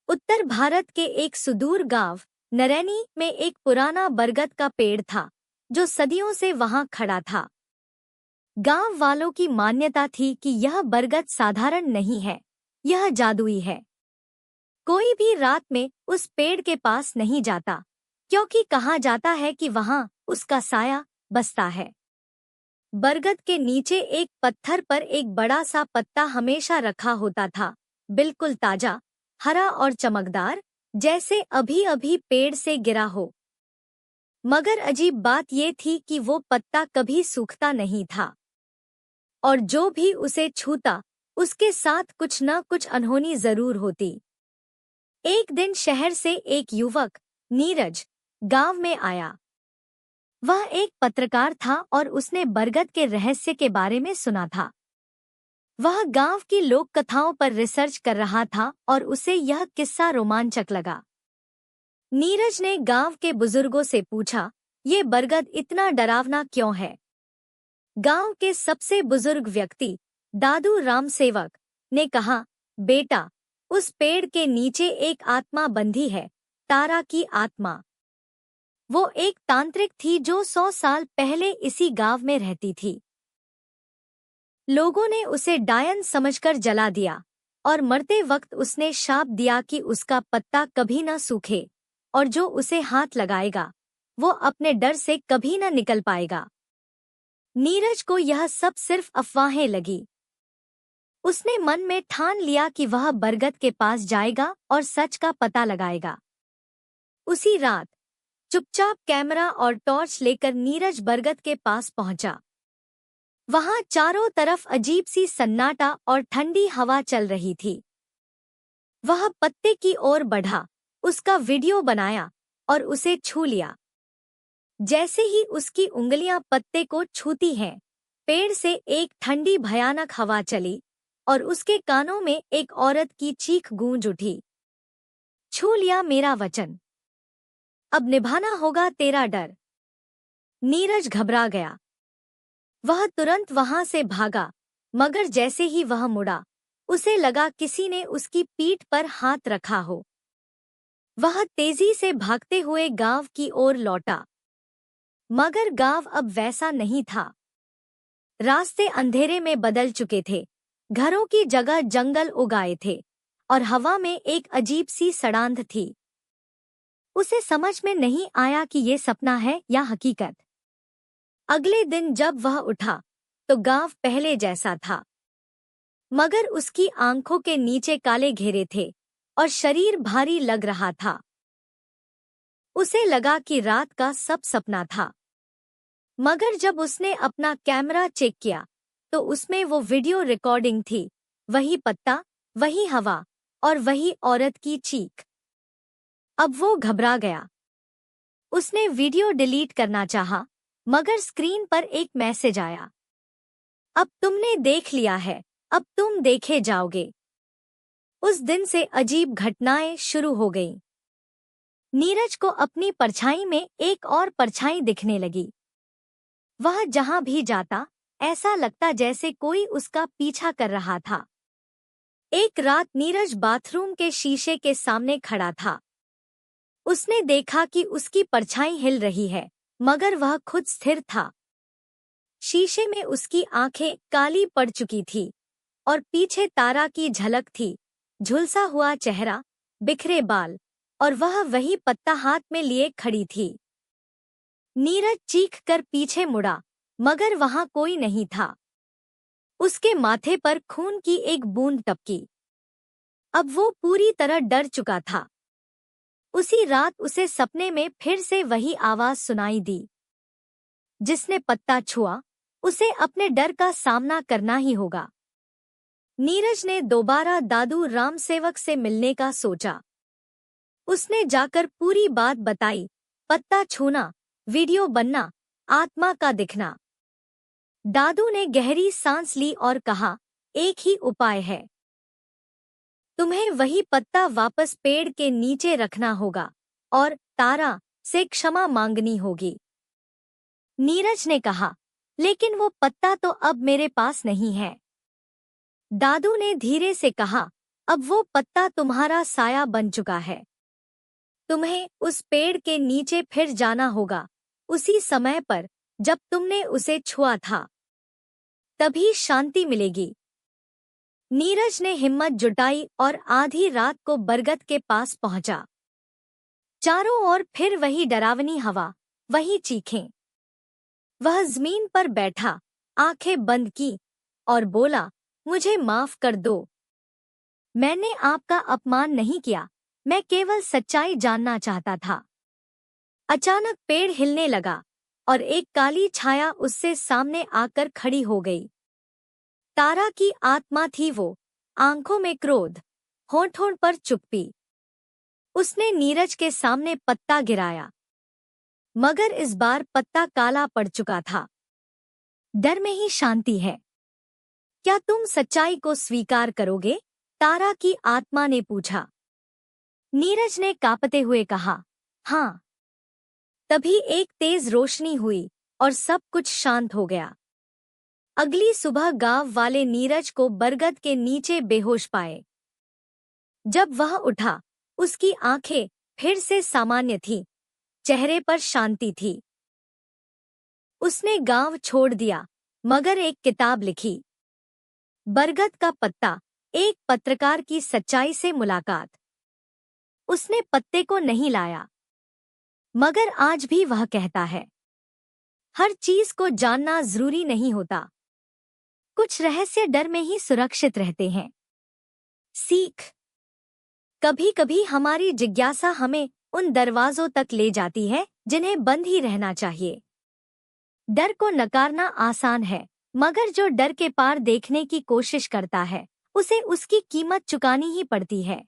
उत्तर भारत के एक सुदूर गांव नरैनी में एक पुराना बरगद का पेड़ था जो सदियों से वहां खड़ा था। गांव वालों की मान्यता थी कि यह बरगद साधारण नहीं है, यह जादुई है। कोई भी रात में उस पेड़ के पास नहीं जाता, क्योंकि कहा जाता है कि वहां उसका साया बसता है। बरगद के नीचे एक पत्थर पर एक बड़ा सा पत्ता हमेशा रखा होता था, बिल्कुल ताजा, हरा और चमकदार, जैसे अभी अभी पेड़ से गिरा हो। मगर अजीब बात ये थी कि वो पत्ता कभी सूखता नहीं था, और जो भी उसे छूता उसके साथ कुछ न कुछ अनहोनी जरूर होती। एक दिन शहर से एक युवक नीरज गांव में आया। वह एक पत्रकार था और उसने बरगद के रहस्य के बारे में सुना था। वह गांव की लोक कथाओं पर रिसर्च कर रहा था और उसे यह किस्सा रोमांचक लगा। नीरज ने गांव के बुजुर्गों से पूछा, ये बरगद इतना डरावना क्यों है? गांव के सबसे बुजुर्ग व्यक्ति दादू राम सेवक ने कहा, बेटा, उस पेड़ के नीचे एक आत्मा बंधी है, तारा की आत्मा। वो एक तांत्रिक थी जो 100 साल पहले इसी गांव में रहती थी। लोगों ने उसे डायन समझकर जला दिया और मरते वक्त उसने शाप दिया कि उसका पत्ता कभी न सूखे और जो उसे हाथ लगाएगा वो अपने डर से कभी न निकल पाएगा। नीरज को यह सब सिर्फ अफवाहें लगी। उसने मन में ठान लिया कि वह बरगद के पास जाएगा और सच का पता लगाएगा। उसी रात चुपचाप कैमरा और टॉर्च लेकर नीरज बरगद के पास पहुंचा। वहां चारों तरफ अजीब सी सन्नाटा और ठंडी हवा चल रही थी। वह पत्ते की ओर बढ़ा, उसका वीडियो बनाया और उसे छू लिया। जैसे ही उसकी उंगलियां पत्ते को छूती हैं, पेड़ से एक ठंडी भयानक हवा चली और उसके कानों में एक औरत की चीख गूंज उठी, छू लिया मेरा वचन, अब निभाना होगा तेरा डर। नीरज घबरा गया। वह तुरंत वहां से भागा, मगर जैसे ही वह मुड़ा, उसे लगा किसी ने उसकी पीठ पर हाथ रखा हो। वह तेजी से भागते हुए गांव की ओर लौटा, मगर गांव अब वैसा नहीं था। रास्ते अंधेरे में बदल चुके थे, घरों की जगह जंगल उगाए थे और हवा में एक अजीब सी सड़ांध थी। उसे समझ में नहीं आया कि ये सपना है या हकीकत। अगले दिन जब वह उठा तो गांव पहले जैसा था, मगर उसकी आंखों के नीचे काले घेरे थे और शरीर भारी लग रहा था। उसे लगा कि रात का सब सपना था। मगर जब उसने अपना कैमरा चेक किया तो उसमें वो वीडियो रिकॉर्डिंग थी, वही पत्ता, वही हवा और वही औरत की चीख। अब वो घबरा गया। उसने वीडियो डिलीट करना चाहा, मगर स्क्रीन पर एक मैसेज आया, अब तुमने देख लिया है, अब तुम देखे जाओगे। उस दिन से अजीब घटनाएं शुरू हो गईं। नीरज को अपनी परछाई में एक और परछाई दिखने लगी। वह जहां भी जाता ऐसा लगता जैसे कोई उसका पीछा कर रहा था। एक रात नीरज बाथरूम के शीशे के सामने खड़ा था। उसने देखा कि उसकी परछाई हिल रही है, मगर वह खुद स्थिर था। शीशे में उसकी आंखें काली पड़ चुकी थी और पीछे तारा की झलक थी, झुलसा हुआ चेहरा, बिखरे बाल, और वह वही पत्ता हाथ में लिए खड़ी थी। नीरज चीख कर पीछे मुड़ा, मगर वहां कोई नहीं था। उसके माथे पर खून की एक बूंद टपकी। अब वो पूरी तरह डर चुका था। उसी रात उसे सपने में फिर से वही आवाज सुनाई दी, जिसने पत्ता छुआ उसे अपने डर का सामना करना ही होगा। नीरज ने दोबारा दादू राम सेवक से मिलने का सोचा। उसने जाकर पूरी बात बताई, पत्ता छूना, वीडियो बनना, आत्मा का दिखना। दादू ने गहरी सांस ली और कहा, एक ही उपाय है, तुम्हें वही पत्ता वापस पेड़ के नीचे रखना होगा और तारा से क्षमा मांगनी होगी। नीरज ने कहा, लेकिन वो पत्ता तो अब मेरे पास नहीं है। दादू ने धीरे से कहा, अब वो पत्ता तुम्हारा साया बन चुका है। तुम्हें उस पेड़ के नीचे फिर जाना होगा, उसी समय पर जब तुमने उसे छुआ था। तभी शांति मिलेगी। नीरज ने हिम्मत जुटाई और आधी रात को बरगद के पास पहुंचा। चारों ओर फिर वही डरावनी हवा, वही चीखें। वह जमीन पर बैठा, आंखें बंद की और बोला, मुझे माफ कर दो। मैंने आपका अपमान नहीं किया, मैं केवल सच्चाई जानना चाहता था। अचानक पेड़ हिलने लगा और एक काली छाया उससे सामने आकर खड़ी हो गई। तारा की आत्मा थी वो, आंखों में क्रोध, होंठों पर चुप्पी। उसने नीरज के सामने पत्ता गिराया, मगर इस बार पत्ता काला पड़ चुका था। डर में ही शांति है। क्या तुम सच्चाई को स्वीकार करोगे? तारा की आत्मा ने पूछा। नीरज ने कांपते हुए कहा, हाँ। तभी एक तेज रोशनी हुई और सब कुछ शांत हो गया। अगली सुबह गांव वाले नीरज को बरगद के नीचे बेहोश पाए। जब वह उठा, उसकी आंखें फिर से सामान्य थीं, चेहरे पर शांति थी। उसने गांव छोड़ दिया, मगर एक किताब लिखी, बरगद का पत्ता, एक पत्रकार की सच्चाई से मुलाकात। उसने पत्ते को नहीं लाया, मगर आज भी वह कहता है, हर चीज को जानना जरूरी नहीं होता। कुछ रहस्य डर में ही सुरक्षित रहते हैं। सीख। कभी कभी हमारी जिज्ञासा हमें उन दरवाजों तक ले जाती है जिन्हें बंद ही रहना चाहिए। डर को नकारना आसान है, मगर जो डर के पार देखने की कोशिश करता है, उसे उसकी कीमत चुकानी ही पड़ती है।